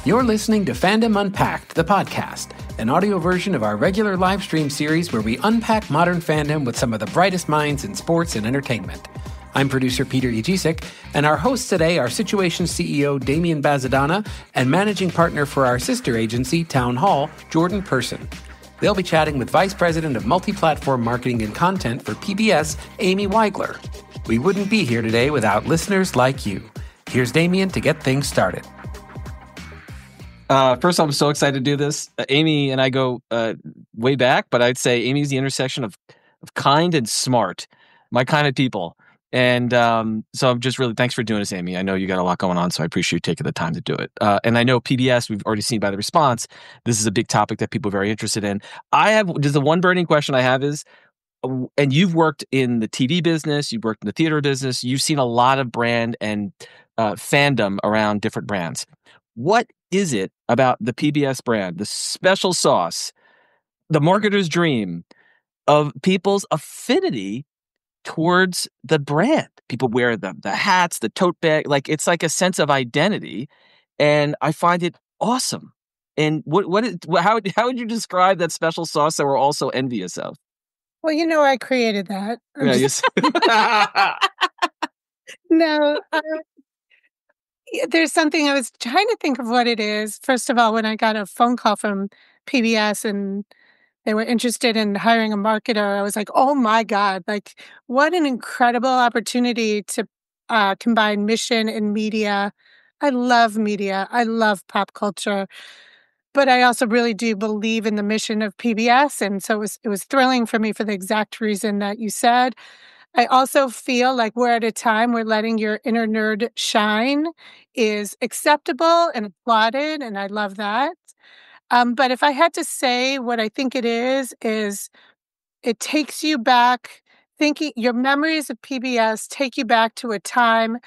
You're listening to Fandom Unpacked, the podcast, an audio version of our regular live stream series where we unpack modern fandom with some of the brightest minds in sports and entertainment. I'm producer Peter Yajicek, and our hosts today are Situation CEO Damian Bazadana and managing partner for our sister agency, Town Hall, Jordan Person. They'll be chatting with Vice President of Multi-Platform Marketing and Content for PBS, Amy Wigler. We wouldn't be here today without listeners like you. Here's Damian to get things started. First, I'm so excited to do this. Amy and I go way back, but I'd say Amy's the intersection of kind and smart, my kind of people. And so I'm just really, thanks for doing this, Amy. I know you got a lot going on, so I appreciate you taking the time to do it. And I know PBS, we've already seen by the response, this is a big topic that people are very interested in. Just the one burning question I have is, and you've worked in the TV business, you've worked in the theater business, you've seen a lot of brand and fandom around different brands. What is it about the PBS brand, the special sauce, the marketer's dream of people's affinity towards the brand? People wear the hats, the tote bag, like it's like a sense of identity, and I find it awesome. And how would you describe that special sauce that we're all so envious of? Well, you know, I created that. No, there's something I was trying to think of what it is. First of all, when I got a phone call from PBS and they were interested in hiring a marketer, I was like, oh my God, like what an incredible opportunity to combine mission and media. I love media. I love pop culture. But I also really do believe in the mission of PBS. And so it was thrilling for me for the exact reason that you said. I also feel like we're at a time where letting your inner nerd shine is acceptable and applauded, and I love that. But if I had to say what I think it is it takes you back, thinking your memories of PBS take you back to a time,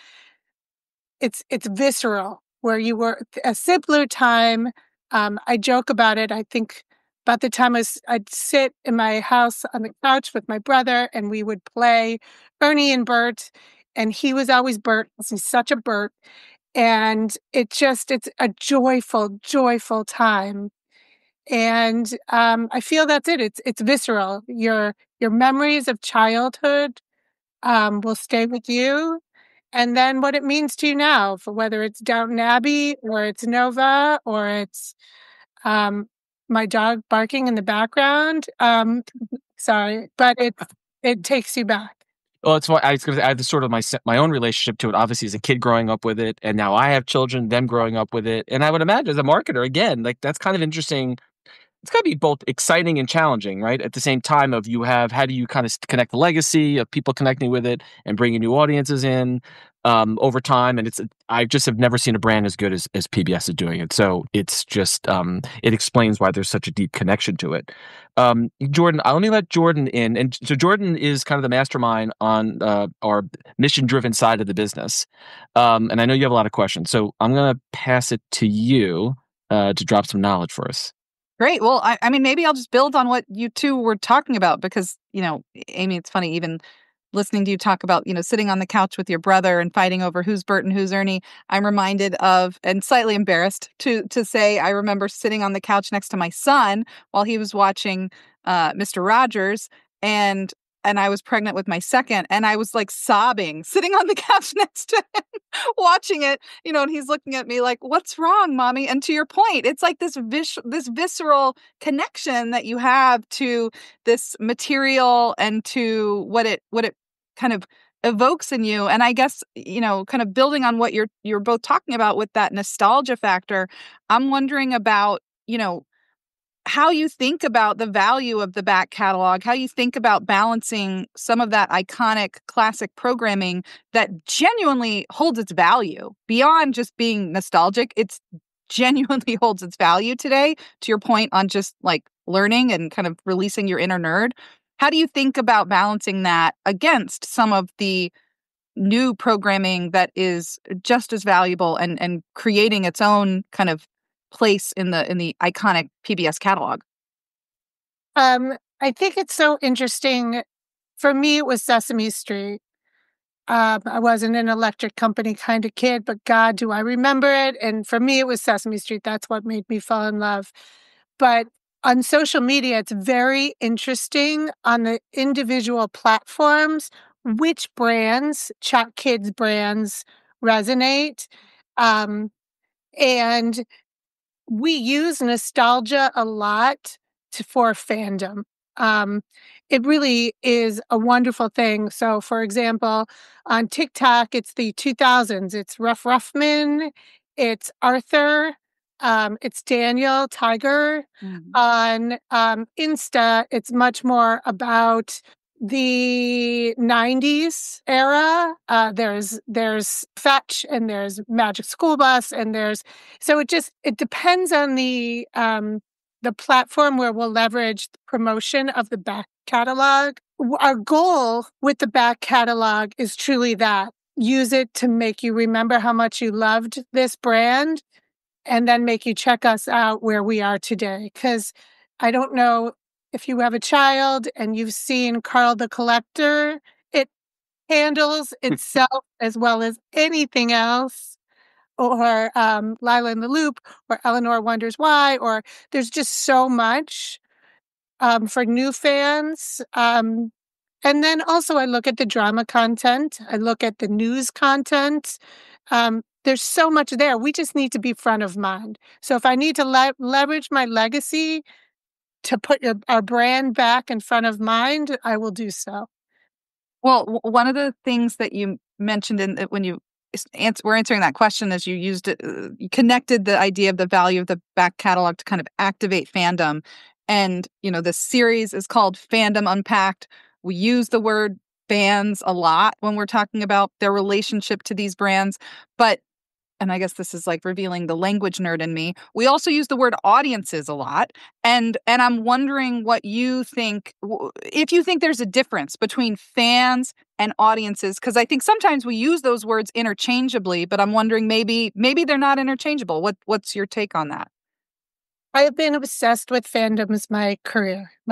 it's visceral, where you were a simpler time. I joke about it. I think about the time I'd sit in my house on the couch with my brother and we would play Ernie and Bert, and he was always Bert. He's such a Bert. And it's a joyful, joyful time. And I feel that's it. It's visceral. Your memories of childhood will stay with you. And then what it means to you now, for whether it's Downton Abbey or it's Nova or it's my dog barking in the background. Sorry, but it takes you back. Well, it's why I was going to add sort of my own relationship to it. Obviously, as a kid growing up with it, and now I have children, them growing up with it, and I would imagine as a marketer, again, like that's kind of interesting. It's got to be both exciting and challenging, right? At the same time, how do you kind of connect the legacy of people connecting with it and bringing new audiences in over time? And I just have never seen a brand as good as PBS is doing it. So it's just, it explains why there's such a deep connection to it. Jordan, let me let Jordan in. And so Jordan is kind of the mastermind on our mission-driven side of the business. And I know you have a lot of questions. So I'm going to pass it to you to drop some knowledge for us. Great. Well, I mean, maybe I'll just build on what you two were talking about because, Amy, it's funny, even listening to you talk about, sitting on the couch with your brother and fighting over who's Bert and who's Ernie. I'm reminded of, and slightly embarrassed to say, I remember sitting on the couch next to my son while he was watching Mr. Rogers, and I was pregnant with my second, and I was like sobbing, sitting on the couch next to him, watching it, and he's looking at me like, "What's wrong, mommy?" And to your point, it's like this visceral connection that you have to this material and to what it kind of evokes in you. And I guess, kind of building on what you're both talking about with that nostalgia factor, I'm wondering about, how you think about the value of the back catalog, how you think about balancing some of that iconic classic programming that genuinely holds its value beyond just being nostalgic. It's genuinely holds its value today, to your point on just like learning and kind of releasing your inner nerd. How do you think about balancing that against some of the new programming that is just as valuable and creating its own kind of place in the iconic PBS catalog? I think it's so interesting. For me, it was Sesame Street. I wasn't an electric company kind of kid, but God, do I remember it. And for me, it was Sesame Street. That's what made me fall in love. But on social media, it's very interesting on the individual platforms, which brands, Chat Kids brands, resonate. Um, and we use nostalgia a lot for fandom. Um, it really is a wonderful thing. So, for example, on TikTok, it's the 2000s. It's Ruff Ruffman, it's Arthur, it's Daniel Tiger. On Insta, it's much more about the 90s era. There's Fetch and there's Magic School Bus and so it depends on the platform where we'll leverage the promotion of the back catalog. Our goal with the back catalog is truly that. Use it to make you remember how much you loved this brand and then make you check us out where we are today. Because I don't know if you have a child and you've seen Carl the Collector, it handles itself as well as anything else. Or Lila in the Loop, or Eleanor Wonders Why, or there's just so much for new fans. And then also I look at the drama content. I look at the news content. There's so much there. We just need to be front of mind. So if I need to leverage my legacy to put our brand back in front of mind, I will do so. Well, one of the things that you mentioned when you were answering that question is you used it, you connected the idea of the value of the back catalog to kind of activate fandom. And, the series is called Fandom Unpacked. We use the word fans a lot when we're talking about their relationship to these brands. And I guess this is like revealing the language nerd in me. We also use the word audiences a lot. And I'm wondering what you think, if you think there's a difference between fans and audiences, because I think sometimes we use those words interchangeably, but I'm wondering maybe they're not interchangeable. What's your take on that? I have been obsessed with fandoms my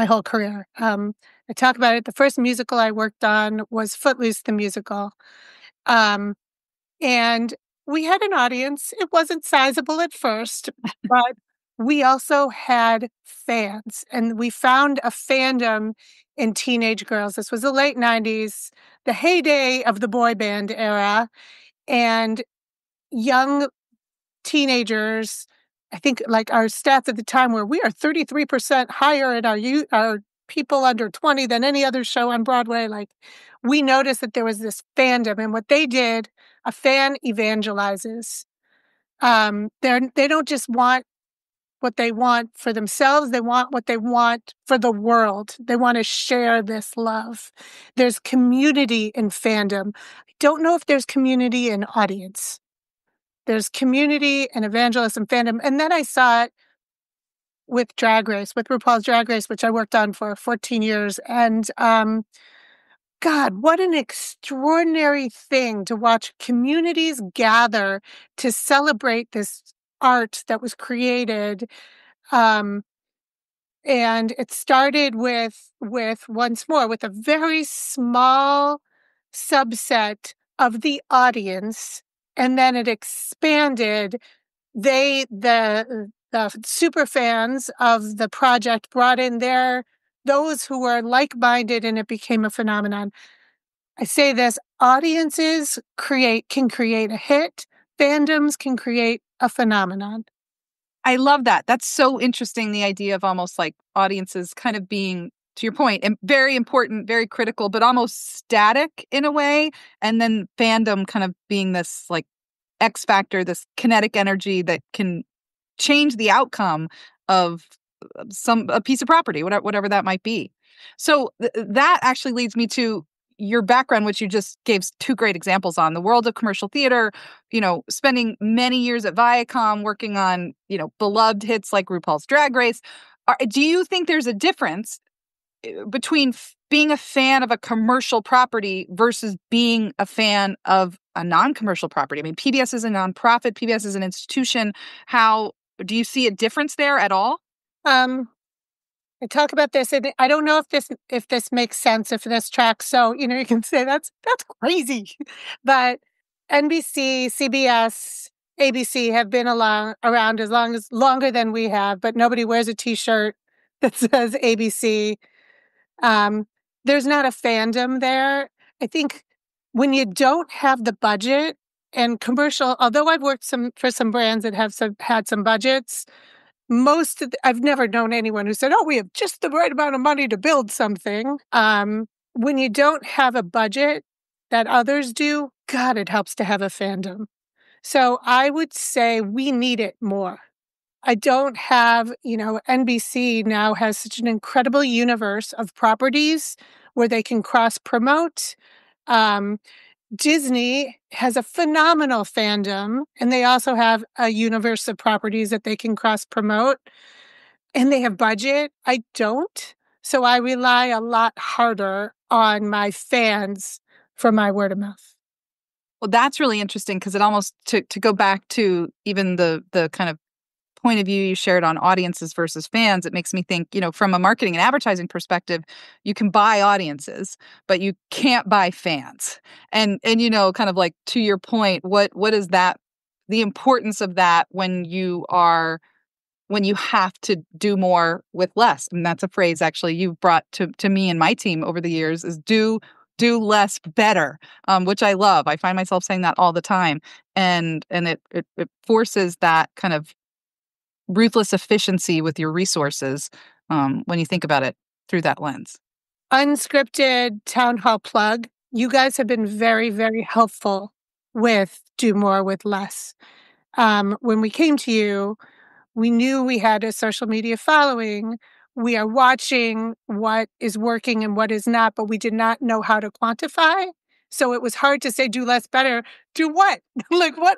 whole career. I talk about it. The first musical I worked on was Footloose, the musical. And we had an audience. It wasn't sizable at first, but we also had fans. And we found a fandom in teenage girls. This was the late 90s, the heyday of the boy band era. And young teenagers, I think like our stats at the time were we are 33% higher in our people under 20 than any other show on Broadway. Like we noticed that there was this fandom, and what they did, a fan evangelizes. They don't just want what they want for themselves. They want what they want for the world. They want to share this love. There's community in fandom. I don't know if there's community in audience. There's community and evangelism fandom. And then I saw it with Drag Race, with RuPaul's Drag Race, which I worked on for 14 years. And God, what an extraordinary thing to watch communities gather to celebrate this art that was created. And it started with once more, with a very small subset of the audience. And then it expanded. The super fans of the project brought in those who were like-minded, and it became a phenomenon. I say this, audiences can create a hit, fandoms can create a phenomenon. I love that. That's so interesting, the idea of almost like audiences kind of being, to your point, and very important, very critical, but almost static in a way. And then fandom kind of being this like X factor, this kinetic energy that can change the outcome of a piece of property, whatever that might be. So that actually leads me to your background, which you just gave two great examples on the world of commercial theater, spending many years at Viacom working on, beloved hits like RuPaul's Drag Race. Do you think there's a difference between being a fan of a commercial property versus being a fan of a non-commercial property? I mean, PBS is a nonprofit, PBS is an institution. How do you see a difference there at all? I talk about this, and I don't know if this makes sense, if this tracks. So, you can say that's crazy. But NBC, CBS, ABC have been around longer than we have, but nobody wears a T-shirt that says ABC. Um, there's not a fandom there. I think when you don't have the budget and commercial, although I've worked for some brands that have had some budgets, I've never known anyone who said, "Oh, we have just the right amount of money to build something." When you don't have a budget that others do, God, it helps to have a fandom. So I would say we need it more. I don't have, NBC now has such an incredible universe of properties where they can cross promote. Um, Disney has a phenomenal fandom, and they also have a universe of properties that they can cross promote, and they have budget. I don't. So I rely a lot harder on my fans for my word of mouth. Well, that's really interesting because it almost to go back to even the kind of point of view you shared on audiences versus fans, it makes me think, from a marketing and advertising perspective, you can buy audiences, but you can't buy fans. And kind of like to your point, what is that, the importance of that when you have to do more with less? And that's a phrase actually you've brought to me and my team over the years is do less better, which I love. I find myself saying that all the time. And it forces that kind of ruthless efficiency with your resources when you think about it through that lens. Unscripted town hall plug. You guys have been very, very helpful with do more with less. When we came to you, we knew we had a social media following. We are watching what is working and what is not, but we did not know how to quantify. So it was hard to say, do less better. Do what? Like what?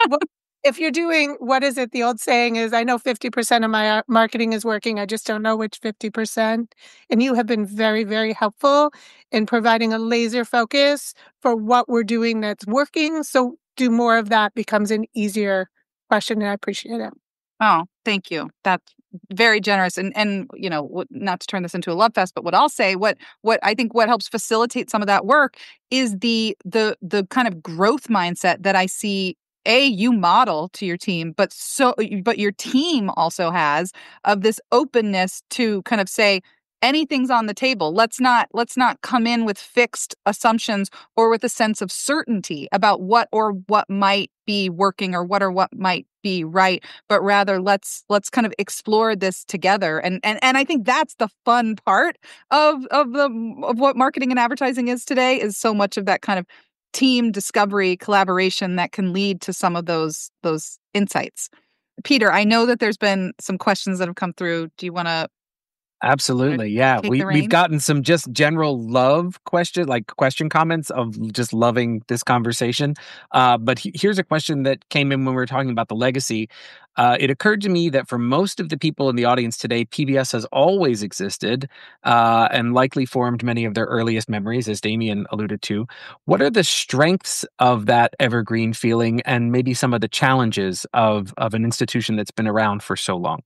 If you're doing, what is it? The old saying is, I know 50% of my marketing is working. I just don't know which 50%. And you have been very, very helpful in providing a laser focus for what we're doing that's working. So do more of that becomes an easier question, and I appreciate it. Oh, thank you. That's very generous. And not to turn this into a love fest, but what I'll say, what I think what helps facilitate some of that work is the kind of growth mindset that I see you model to your team, but your team also has, of this openness to kind of say anything's on the table. Let's not come in with fixed assumptions or with a sense of certainty about what might be working or what might be right, but rather let's kind of explore this together. And I think that's the fun part of what marketing and advertising is today, is so much of that kind of team discovery, collaboration that can lead to some of those insights. Peter, I know that there's been some questions that have come through. Do you want to? Absolutely. Yeah. We've gotten some just general love question comments of just loving this conversation. But here's a question that came in when we were talking about the legacy. It occurred to me that for most of the people in the audience today, PBS has always existed and likely formed many of their earliest memories, as Damien alluded to. What are the strengths of that evergreen feeling and maybe some of the challenges of an institution that's been around for so long?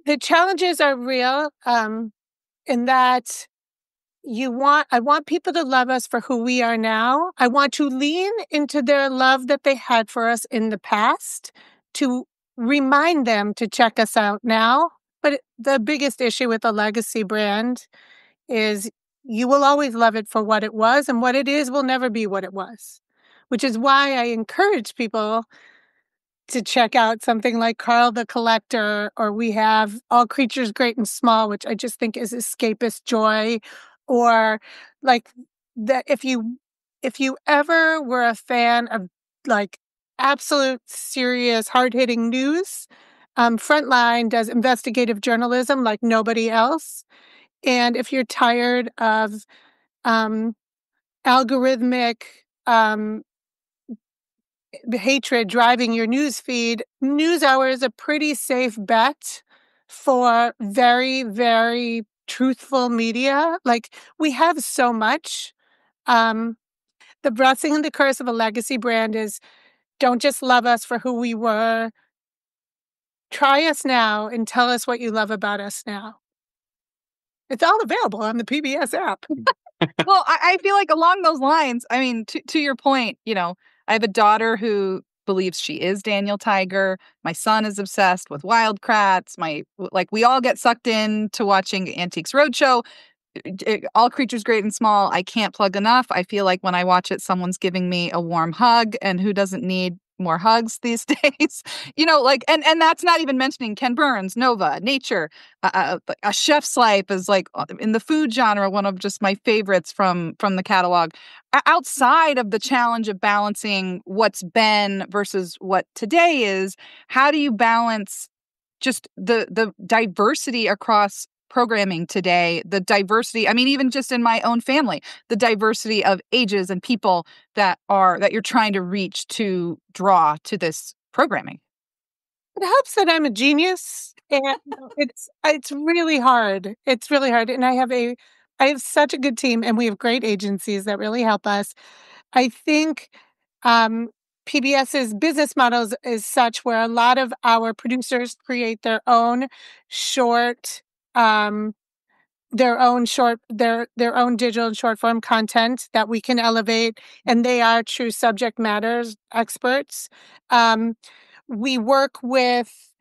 The challenges are real, in that I want people to love us for who we are now. I want to lean into their love that they had for us in the past to remind them to check us out now. But the biggest issue with a legacy brand is you will always love it for what it was, and what it is will never be what it was, which is why I encourage people to check out something like Carl the Collector, or we have All Creatures Great and Small, which I just think is escapist joy, or like that. If you ever were a fan of like absolute serious hard-hitting news, Frontline does investigative journalism like nobody else. And if you're tired of algorithmic hatred driving your news feed, NewsHour is a pretty safe bet for very, very truthful media. Like, we have so much. The blessing and the curse of a legacy brand is, don't just love us for who we were. Try us now and tell us what you love about us now. It's all available on the PBS app. Well, I feel like along those lines, I mean, to your point, I have a daughter who believes she is Daniel Tiger. My son is obsessed with Wild Kratts. We all get sucked in to watching Antiques Roadshow. All Creatures Great and Small, I can't plug enough. I feel like when I watch it, someone's giving me a warm hug, and who doesn't need more hugs these days? And that's not even mentioning Ken Burns, Nova, Nature, A Chef's Life is like in the food genre, one of just my favorites from the catalog. Outside of the challenge of balancing what's been versus what today is, how do you balance just the diversity across programming today, the diversity, I mean, even just in my own family, the diversity of ages and people that you're trying to reach to draw to this programming? It helps that I'm a genius, and it's really hard. It's really hard, and I have such a good team, and we have great agencies that really help us. I think PBS's business models is such where a lot of our producers create their own short, their own digital and short form content that we can elevate, and they are true subject matters experts. We work with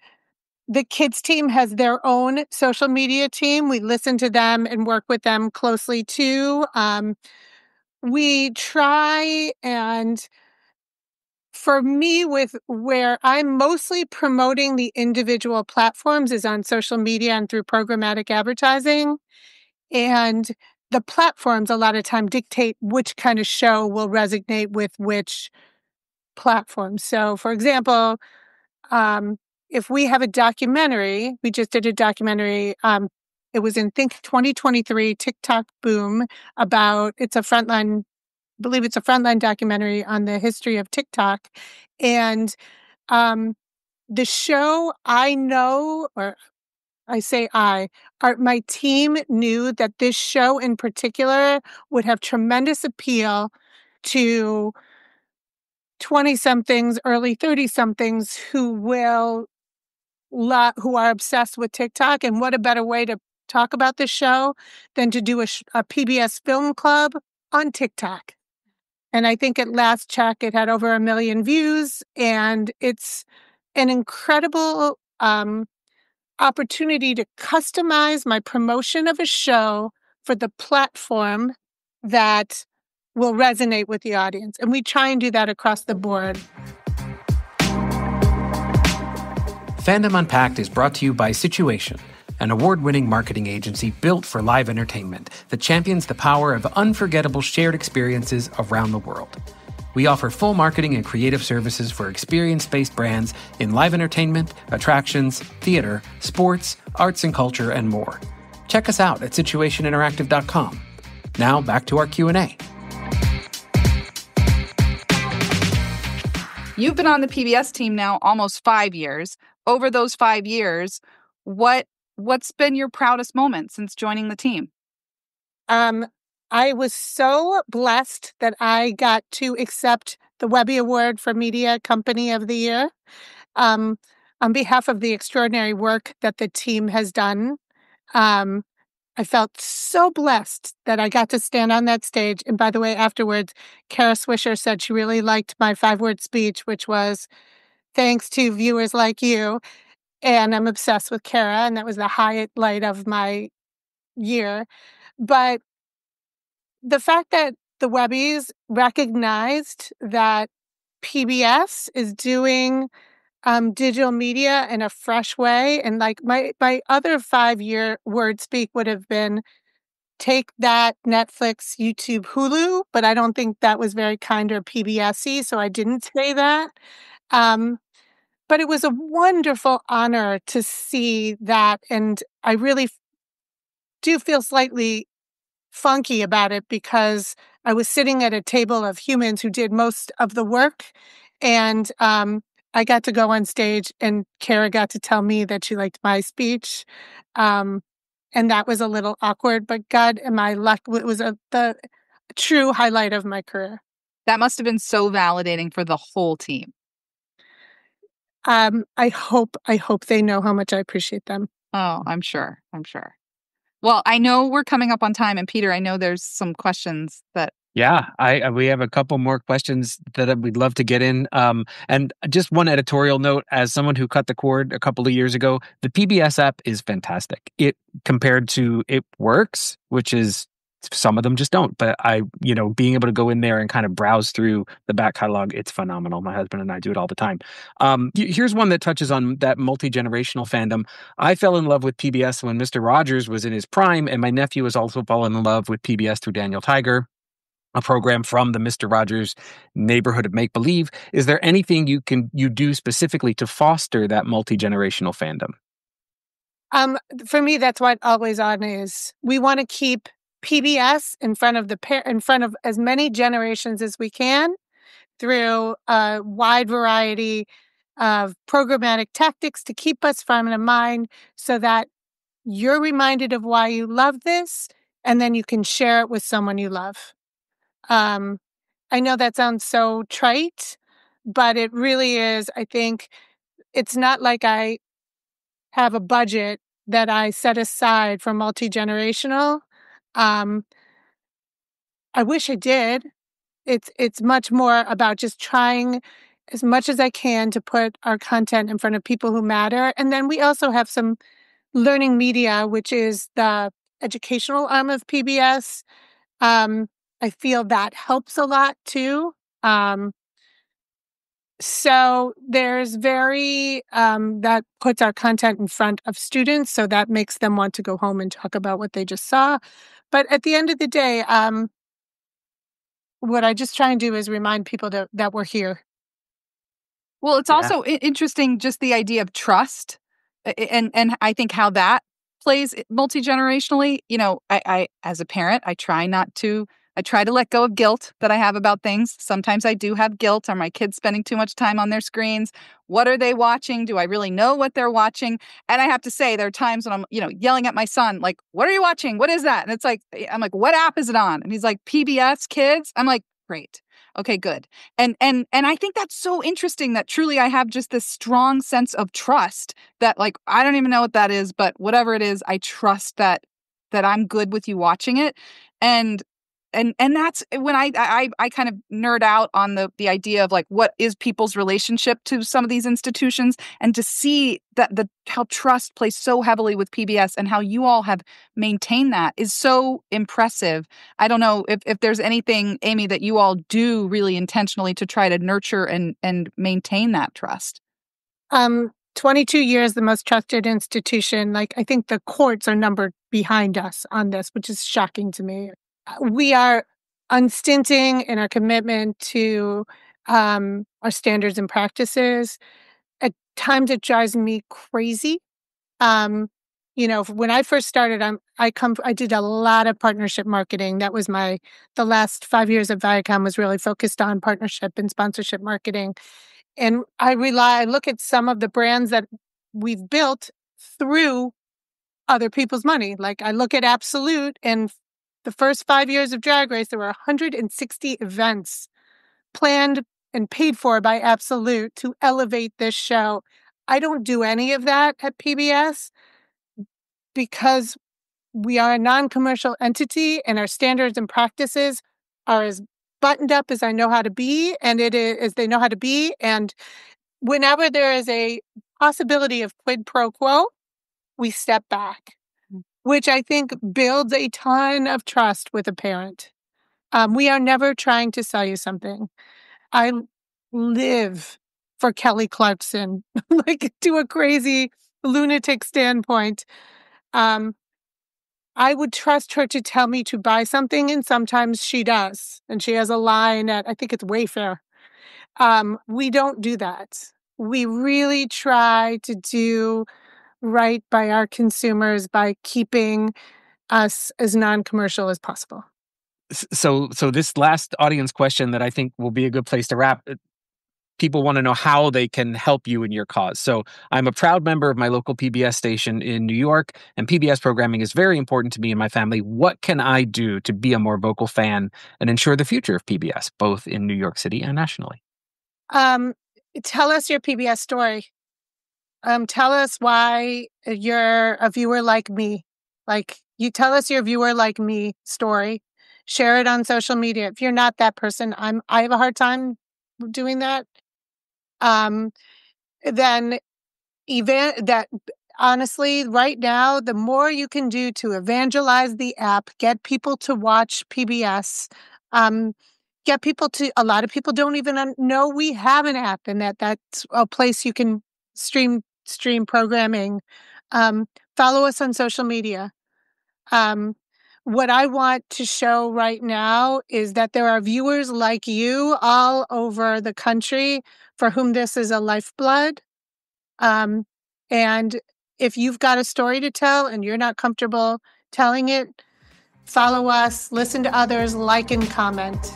the kids team has their own social media team. We listen to them and work with them closely too. We try, and for me, with where I'm mostly promoting the individual platforms is on social media and through programmatic advertising. And the platforms a lot of time dictate which kind of show will resonate with which platform. So, for example, if we have a documentary, we just did a documentary. It was in 2023 TikTok boom it's a frontline documentary on the history of TikTok. And the show my team knew that this show in particular would have tremendous appeal to 20-somethings, early 30-somethings who are obsessed with TikTok. And what a better way to talk about this show than to do a PBS film club on TikTok. And I think at last check, it had over 1 million views, and it's an incredible opportunity to customize my promotion of a show for the platform that will resonate with the audience. And we try and do that across the board. Fandom Unpacked is brought to you by Situation, an award-winning marketing agency built for live entertainment that champions the power of unforgettable shared experiences around the world. We offer full marketing and creative services for experience-based brands in live entertainment, attractions, theater, sports, arts and culture, and more. Check us out at situationinteractive.com. Now back to our Q&A. You've been on the PBS team now almost 5 years. Over those 5 years, what's been your proudest moment since joining the team? I was so blessed that I got to accept the Webby Award for Media Company of the Year on behalf of the extraordinary work that the team has done. I felt so blessed that I got to stand on that stage. And by the way, afterwards, Kara Swisher said she really liked my 5-word speech, which was, "Thanks to viewers like you." And I'm obsessed with Kara, and that was the highlight of my year. But the fact that the Webbies recognized that PBS is doing digital media in a fresh way, and like my other 5-year word speak would have been, take that, Netflix, YouTube, Hulu, but I don't think that was very kind or PBS-y, so I didn't say that. But it was a wonderful honor to see that, and I really do feel slightly funky about it because I was sitting at a table of humans who did most of the work, and I got to go on stage, and Kara got to tell me that she liked my speech, and that was a little awkward, but God, am I lucky. It was the true highlight of my career. That must have been so validating for the whole team. I hope they know how much I appreciate them. Oh, I'm sure. Well, I know we're coming up on time, and Peter, I know there's some questions that. Yeah, we have a couple more questions that we'd love to get in. And just one editorial note, as someone who cut the cord a couple of years ago, the PBS app is fantastic. It compared to it works, which is some of them just don't. But being able to go in there and kind of browse through the back catalog, it's phenomenal. My husband and I do it all the time. Here's one that touches on that multi-generational fandom. I fell in love with PBS when Mr. Rogers was in his prime, and my nephew has also fallen in love with PBS through Daniel Tiger, a program from the Mr. Rogers neighborhood of make-believe. Is there anything you do specifically to foster that multi-generational fandom? For me, that's what Always On is. We want to keep PBS in front of as many generations as we can through a wide variety of programmatic tactics to keep us front of mind so that you're reminded of why you love this, and then you can share it with someone you love. I know that sounds so trite, but it really is. I think it's not like I have a budget that I set aside for multi-generational. I wish I did. It's much more about just trying as much as I can to put our content in front of people who matter. And then we also have some learning media, which is the educational arm of PBS. I feel that helps a lot too. So there's that puts our content in front of students, so that makes them want to go home and talk about what they just saw. But at the end of the day, what I just try and do is remind people that we're here. Well, it's also interesting, just the idea of trust, and I think how that plays multi-generationally. I as a parent, I try to let go of guilt that I have about things. Sometimes I do have guilt. Are my kids spending too much time on their screens? What are they watching? Do I really know what they're watching? And I have to say, there are times when I'm, yelling at my son, like, what are you watching? What is that? And I'm like, what app is it on? And he's like, PBS Kids. I'm like, great. Okay, good. And I think that's so interesting that truly I have just this strong sense of trust that, like, I don't even know what that is, but whatever it is, I trust that I'm good with you watching it. And that's when I kind of nerd out on the idea of, like, what is people's relationship to some of these institutions, and to see that how trust plays so heavily with PBS and how you all have maintained that is so impressive. I don't know if there's anything, Amy, that you all do really intentionally to try to nurture and maintain that trust. 22 years, the most trusted institution. Like, I think the courts are numbered behind us on this, which is shocking to me. We are unstinting in our commitment to our standards and practices. At times, it drives me crazy. When I first started, I did a lot of partnership marketing. That was the last 5 years of Viacom was really focused on partnership and sponsorship marketing. And I look at some of the brands that we've built through other people's money. Like, I look at Absolute, and the first 5 years of Drag Race, there were 160 events planned and paid for by Absolute to elevate this show. I don't do any of that at PBS because we are a non-commercial entity, and our standards and practices are as buttoned up as I know how to be, and as they know how to be. And whenever there is a possibility of quid pro quo, we step back, which I think builds a ton of trust with a parent. We are never trying to sell you something. I live for Kelly Clarkson, like, to a crazy lunatic standpoint. I would trust her to tell me to buy something, and sometimes she does. And she has a line at, I think it's Wayfair. We don't do that. We really try to do right by our consumers by keeping us as non-commercial as possible. So this last audience question that I think will be a good place to wrap. People want to know how they can help you in your cause. So I'm a proud member of my local PBS station in New York, and PBS programming is very important to me and my family. What can I do to be a more vocal fan and ensure the future of PBS, both in New York City and nationally? Tell us your PBS story. Tell us why you're a viewer like me. Like, You tell us your viewer like me story. Share it on social media. If you're not that person, I have a hard time doing that. Then that honestly, right now, the more you can do to evangelize the app, get people to watch PBS, get people to, a lot of people don't even know we have an app and that's a place you can stream programming. Follow us on social media. What I want to show right now is that there are viewers like you all over the country for whom this is a lifeblood. And if you've got a story to tell and you're not comfortable telling it, follow us, listen to others, like and comment.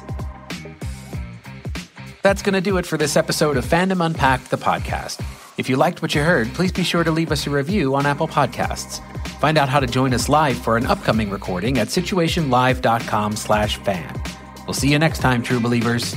That's going to do it for this episode of Fandom Unpacked, the podcast. If you liked what you heard, please be sure to leave us a review on Apple Podcasts. Find out how to join us live for an upcoming recording at situationlive.com/fan. We'll see you next time, true believers.